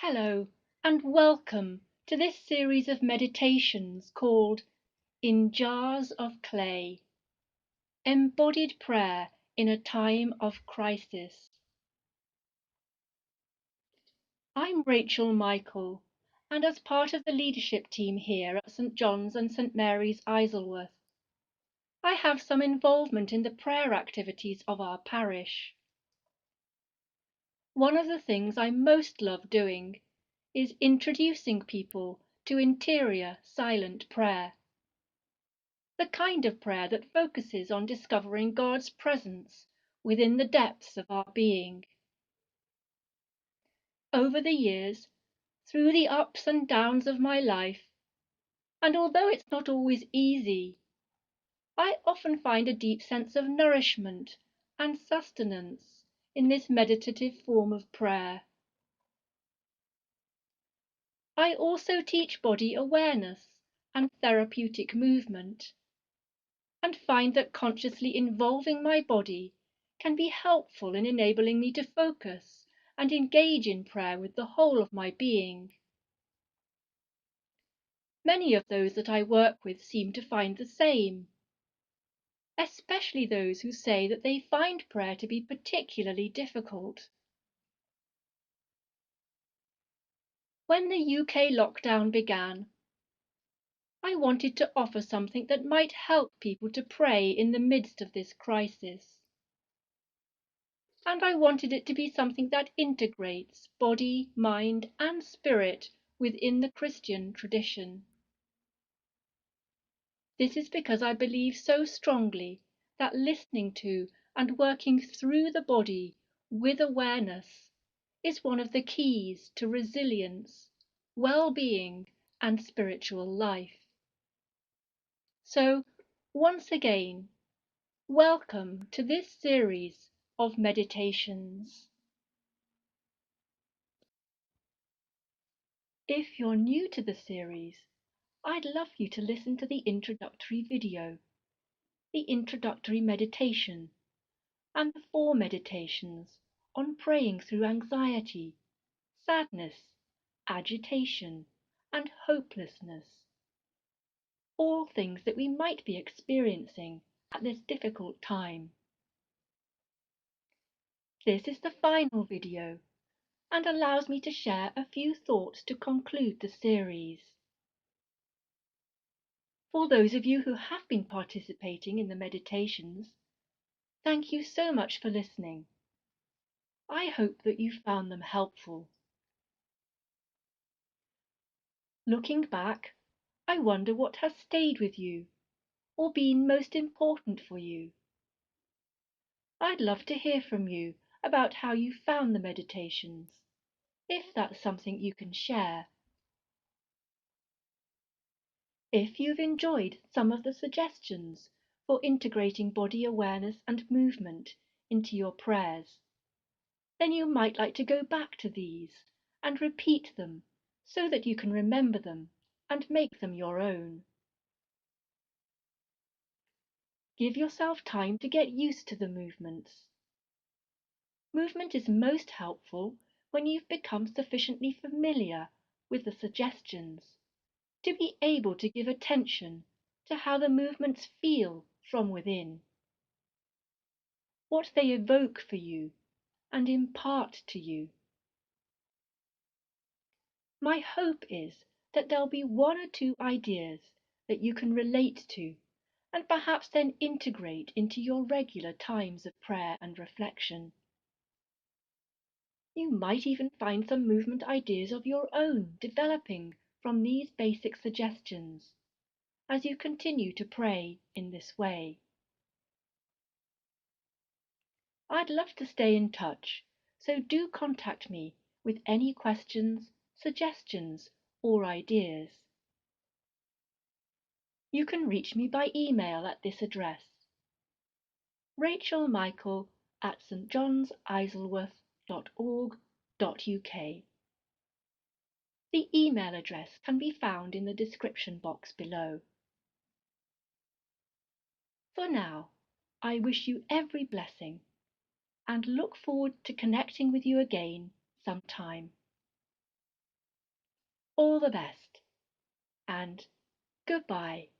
Hello, and welcome to this series of meditations called In Jars of Clay, Embodied Prayer in a Time of Crisis. I'm Rachel Michael, and as part of the leadership team here at St John's and St Mary's Isleworth, I have some involvement in the prayer activities of our parish. One of the things I most love doing is introducing people to interior silent prayer. The kind of prayer that focuses on discovering God's presence within the depths of our being. Over the years, through the ups and downs of my life, and although it's not always easy, I often find a deep sense of nourishment and sustenance in this meditative form of prayer. I also teach body awareness and therapeutic movement, and find that consciously involving my body can be helpful in enabling me to focus and engage in prayer with the whole of my being. Many of those that I work with seem to find the same, especially those who say that they find prayer to be particularly difficult. When the UK lockdown began, I wanted to offer something that might help people to pray in the midst of this crisis. And I wanted it to be something that integrates body, mind, and spirit within the Christian tradition. This is because I believe so strongly that listening to and working through the body with awareness is one of the keys to resilience, well-being, and spiritual life. So, once again, welcome to this series of meditations. If you're new to the series, I'd love you to listen to the introductory video, the introductory meditation, and the 4 meditations on praying through anxiety, sadness, agitation, and hopelessness, all things that we might be experiencing at this difficult time. This is the final video and allows me to share a few thoughts to conclude the series. For those of you who have been participating in the meditations, thank you so much for listening. I hope that you found them helpful. Looking back, I wonder what has stayed with you or been most important for you. I'd love to hear from you about how you found the meditations, if that's something you can share. If you've enjoyed some of the suggestions for integrating body awareness and movement into your prayers, then you might like to go back to these and repeat them so that you can remember them and make them your own. Give yourself time to get used to the movements. Movement is most helpful when you've become sufficiently familiar with the suggestions to be able to give attention to how the movements feel from within, what they evoke for you and impart to you. My hope is that there'll be 1 or 2 ideas that you can relate to and perhaps then integrate into your regular times of prayer and reflection. You might even find some movement ideas of your own developing from these basic suggestions as you continue to pray in this way. I'd love to stay in touch, so do contact me with any questions, suggestions, or ideas. You can reach me by email at this address: rachelmichael@stjohnsisleworth.org.uk. The email address can be found in the description box below. For now, I wish you every blessing and look forward to connecting with you again sometime. All the best, and goodbye.